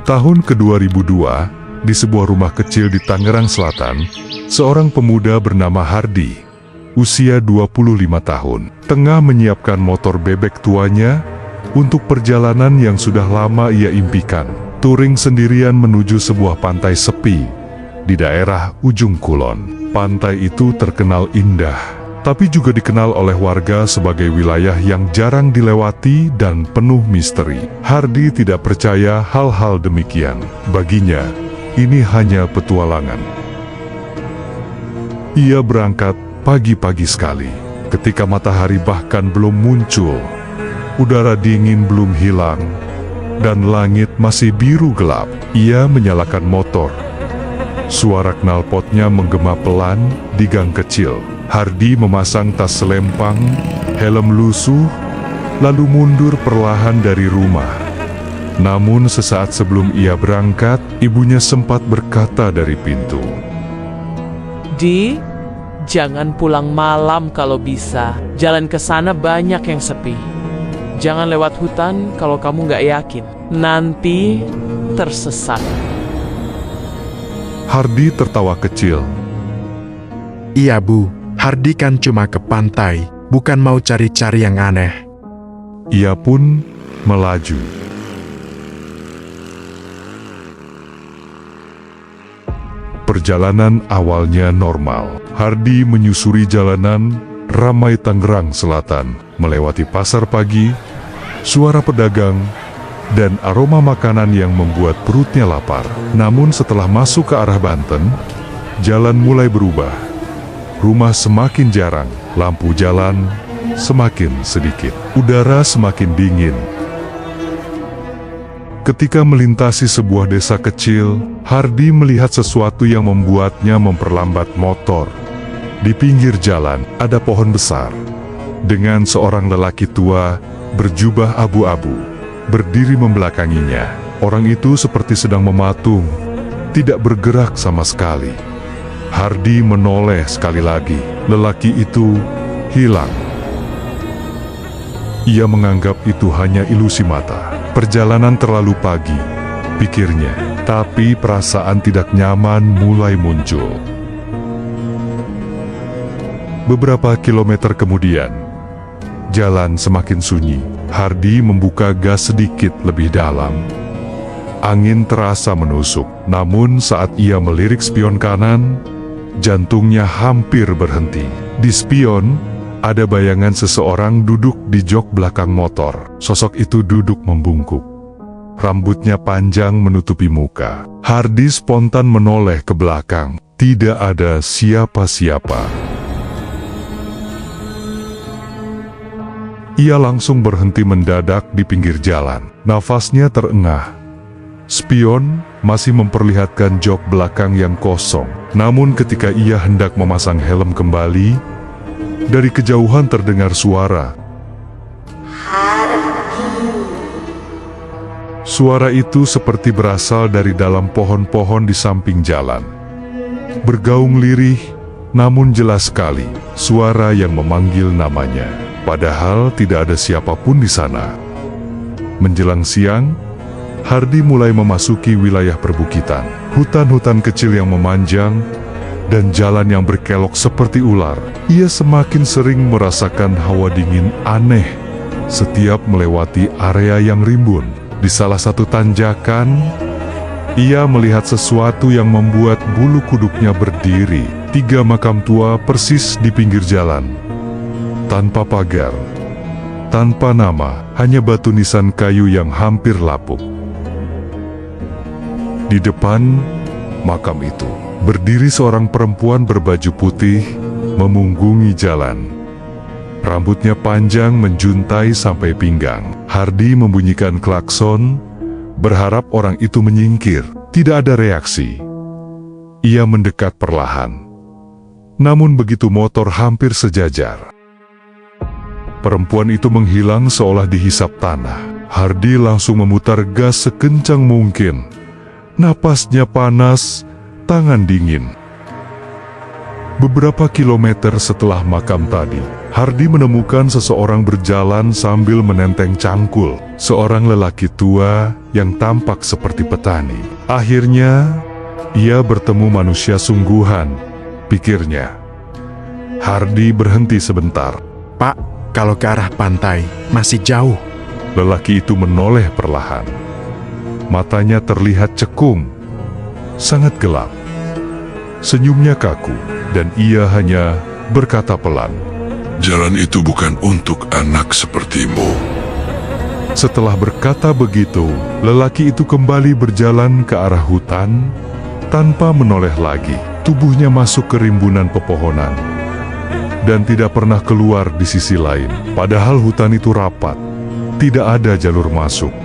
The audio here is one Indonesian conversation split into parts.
Tahun ke-2002, di sebuah rumah kecil di Tangerang Selatan, seorang pemuda bernama Hardy, usia 25 tahun, tengah menyiapkan motor bebek tuanya untuk perjalanan yang sudah lama ia impikan. Touring sendirian menuju sebuah pantai sepi di daerah ujung Kulon. Pantai itu terkenal indah, tapi juga dikenal oleh warga sebagai wilayah yang jarang dilewati dan penuh misteri. Hardy tidak percaya hal-hal demikian. Baginya, ini hanya petualangan. Ia berangkat pagi-pagi sekali, ketika matahari bahkan belum muncul, udara dingin belum hilang, dan langit masih biru gelap. Ia menyalakan motor. Suara knalpotnya menggema pelan di gang kecil. Hardy memasang tas selempang, helm lusuh, lalu mundur perlahan dari rumah. Namun sesaat sebelum ia berangkat, ibunya sempat berkata dari pintu, "Di, jangan pulang malam kalau bisa. Jalan ke sana banyak yang sepi. Jangan lewat hutan kalau kamu nggak yakin. Nanti tersesat." Hardy tertawa kecil. "Iya Bu, Hardy kan cuma ke pantai, bukan mau cari-cari yang aneh." Ia pun melaju. Perjalanan awalnya normal. Hardy menyusuri jalanan ramai Tangerang Selatan, melewati pasar pagi, suara pedagang, dan aroma makanan yang membuat perutnya lapar. Namun setelah masuk ke arah Banten, jalan mulai berubah. Rumah semakin jarang, lampu jalan semakin sedikit, udara semakin dingin. Ketika melintasi sebuah desa kecil, Hardy melihat sesuatu yang membuatnya memperlambat motor. Di pinggir jalan, ada pohon besar, dengan seorang lelaki tua berjubah abu-abu, berdiri membelakanginya. Orang itu seperti sedang mematung, tidak bergerak sama sekali. Hardy menoleh sekali lagi. Lelaki itu hilang. Ia menganggap itu hanya ilusi mata. Perjalanan terlalu pagi, pikirnya. Tapi perasaan tidak nyaman mulai muncul. Beberapa kilometer kemudian, jalan semakin sunyi. Hardy membuka gas sedikit lebih dalam. Angin terasa menusuk, namun saat ia melirik spion kanan, jantungnya hampir berhenti. Di spion, ada bayangan seseorang duduk di jok belakang motor. Sosok itu duduk membungkuk. Rambutnya panjang menutupi muka. Hardy spontan menoleh ke belakang. Tidak ada siapa-siapa. Ia langsung berhenti mendadak di pinggir jalan. Nafasnya terengah. Spion masih memperlihatkan jok belakang yang kosong. Namun ketika ia hendak memasang helm kembali, dari kejauhan terdengar suara. Suara itu seperti berasal dari dalam pohon-pohon di samping jalan. Bergaung lirih, namun jelas sekali, suara yang memanggil namanya. Padahal tidak ada siapapun di sana. Menjelang siang, Hardy mulai memasuki wilayah perbukitan. Hutan-hutan kecil yang memanjang, dan jalan yang berkelok seperti ular. Ia semakin sering merasakan hawa dingin aneh setiap melewati area yang rimbun. Di salah satu tanjakan, ia melihat sesuatu yang membuat bulu kuduknya berdiri. 3 makam tua persis di pinggir jalan. Tanpa pagar, tanpa nama, hanya batu nisan kayu yang hampir lapuk. Di depan makam itu, berdiri seorang perempuan berbaju putih, memunggungi jalan. Rambutnya panjang menjuntai sampai pinggang. Hardy membunyikan klakson, berharap orang itu menyingkir. Tidak ada reaksi. Ia mendekat perlahan. Namun begitu motor hampir sejajar, perempuan itu menghilang seolah dihisap tanah. Hardy langsung memutar gas sekencang mungkin. Napasnya panas, tangan dingin. Beberapa kilometer setelah makam tadi, Hardi menemukan seseorang berjalan sambil menenteng cangkul. Seorang lelaki tua yang tampak seperti petani. Akhirnya, ia bertemu manusia sungguhan, pikirnya. Hardi berhenti sebentar. Pak, kalau ke arah pantai, masih jauh. Lelaki itu menoleh perlahan. Matanya terlihat cekung, sangat gelap. Senyumnya kaku, dan ia hanya berkata pelan, Jalan itu bukan untuk anak sepertimu. Setelah berkata begitu, lelaki itu kembali berjalan ke arah hutan, tanpa menoleh lagi. Tubuhnya masuk ke rimbunan pepohonan, dan tidak pernah keluar di sisi lain. Padahal hutan itu rapat, tidak ada jalur masuk.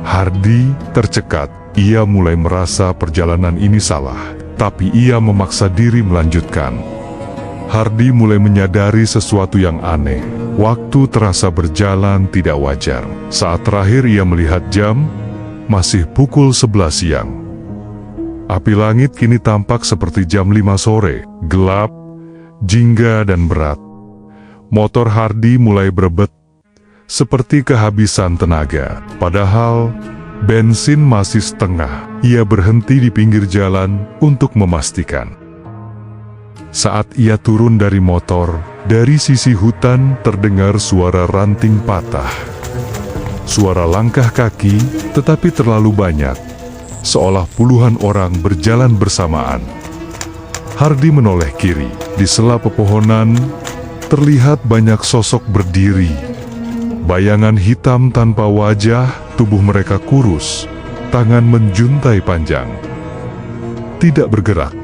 Hardi tercekat, ia mulai merasa perjalanan ini salah. Tapi ia memaksa diri melanjutkan. Hardi mulai menyadari sesuatu yang aneh. Waktu terasa berjalan tidak wajar. Saat terakhir ia melihat jam, masih pukul 11 siang. Api langit kini tampak seperti jam 5 sore, gelap, jingga dan berat. Motor Hardi mulai berebet, seperti kehabisan tenaga. Padahal bensin masih setengah. Ia berhenti di pinggir jalan untuk memastikan. Saat ia turun dari motor, dari sisi hutan terdengar suara ranting patah. Suara langkah kaki, tetapi terlalu banyak, seolah puluhan orang berjalan bersamaan. Hardi menoleh kiri. Di sela pepohonan, terlihat banyak sosok berdiri. Bayangan hitam tanpa wajah, tubuh mereka kurus, tangan menjuntai panjang. Tidak bergerak,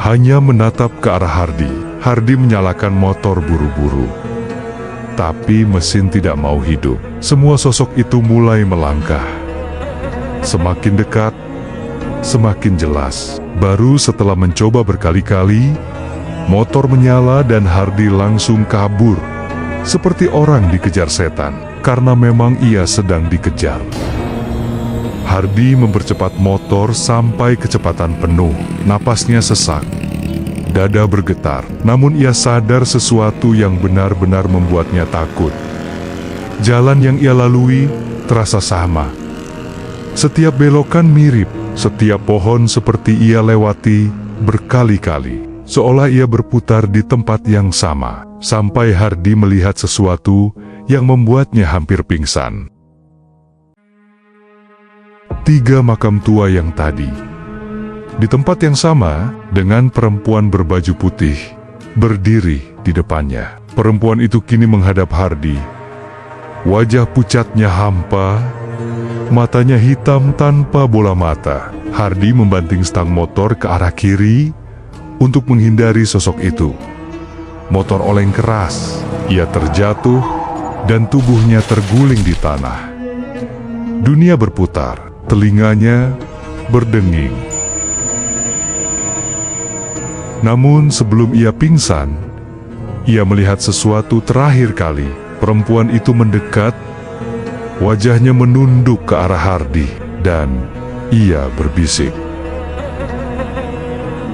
hanya menatap ke arah Hardi. Hardi menyalakan motor buru-buru. Tapi mesin tidak mau hidup. Semua sosok itu mulai melangkah. Semakin dekat, semakin jelas. Baru setelah mencoba berkali-kali, motor menyala dan Hardi langsung kabur. Seperti orang dikejar setan, karena memang ia sedang dikejar. Hardi mempercepat motor sampai kecepatan penuh. Napasnya sesak, dada bergetar. Namun ia sadar sesuatu yang benar-benar membuatnya takut. Jalan yang ia lalui terasa sama. Setiap belokan mirip, setiap pohon seperti ia lewati berkali-kali. Seolah ia berputar di tempat yang sama. Sampai Hardi melihat sesuatu yang membuatnya hampir pingsan. 3 makam tua yang tadi. Di tempat yang sama, dengan perempuan berbaju putih, berdiri di depannya. Perempuan itu kini menghadap Hardi. Wajah pucatnya hampa, matanya hitam tanpa bola mata. Hardi membanting stang motor ke arah kiri untuk menghindari sosok itu. Motor oleng keras, ia terjatuh dan tubuhnya terguling di tanah. Dunia berputar, telinganya berdenging. Namun sebelum ia pingsan, ia melihat sesuatu terakhir kali. Perempuan itu mendekat, wajahnya menunduk ke arah Hardi, dan ia berbisik.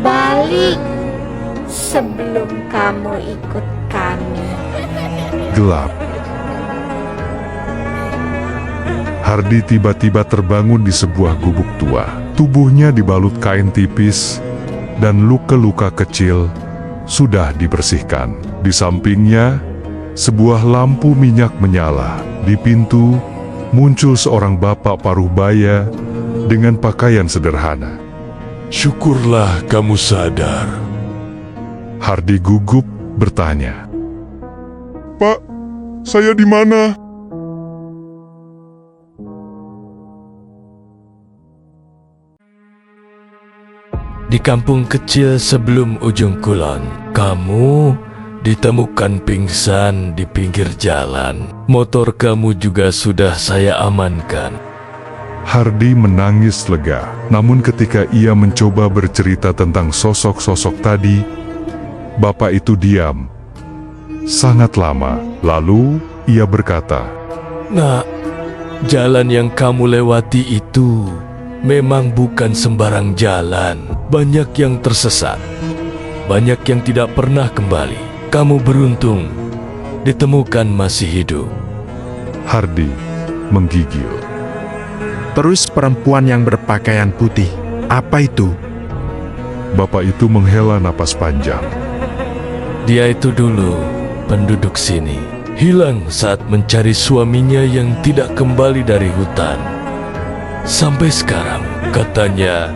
Balik sebelum kamu ikut kami. Gelap. Hardi tiba-tiba terbangun di sebuah gubuk tua. Tubuhnya dibalut kain tipis, dan luka-luka kecil sudah dibersihkan. Di sampingnya, sebuah lampu minyak menyala. Di pintu, muncul seorang bapak paruh baya dengan pakaian sederhana. Syukurlah kamu sadar. Hardi gugup bertanya. Pak, saya di mana? Di kampung kecil sebelum ujung kulon, kamu ditemukan pingsan di pinggir jalan. Motor kamu juga sudah saya amankan. Hardi menangis lega. Namun ketika ia mencoba bercerita tentang sosok-sosok tadi, bapak itu diam. Sangat lama. Lalu ia berkata, Nak, jalan yang kamu lewati itu memang bukan sembarang jalan. Banyak yang tersesat. banyak yang tidak pernah kembali. Kamu beruntung ditemukan masih hidup. Hardi menggigil. Terus perempuan yang berpakaian putih, apa itu? Bapak itu menghela napas panjang. Dia itu dulu penduduk sini. Hilang saat mencari suaminya yang tidak kembali dari hutan. Sampai sekarang katanya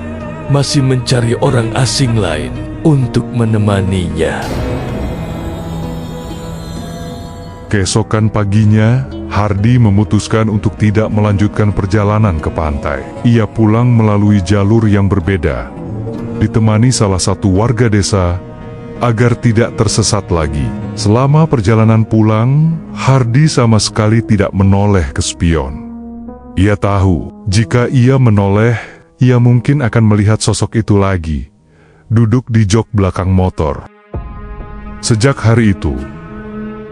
masih mencari orang asing lain untuk menemaninya. Keesokan paginya, Hardi memutuskan untuk tidak melanjutkan perjalanan ke pantai. Ia pulang melalui jalur yang berbeda, ditemani salah satu warga desa agar tidak tersesat lagi. Selama perjalanan pulang, Hardi sama sekali tidak menoleh ke spion. Ia tahu, jika ia menoleh, ia mungkin akan melihat sosok itu lagi, duduk di jok belakang motor. Sejak hari itu,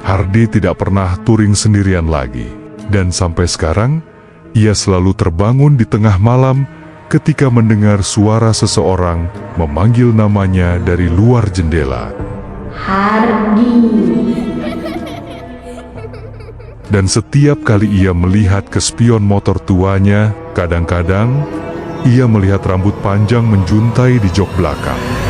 Hardi tidak pernah touring sendirian lagi, dan sampai sekarang, ia selalu terbangun di tengah malam ketika mendengar suara seseorang memanggil namanya dari luar jendela. Hardi. Dan setiap kali ia melihat ke spion motor tuanya, kadang-kadang ia melihat rambut panjang menjuntai di jok belakang.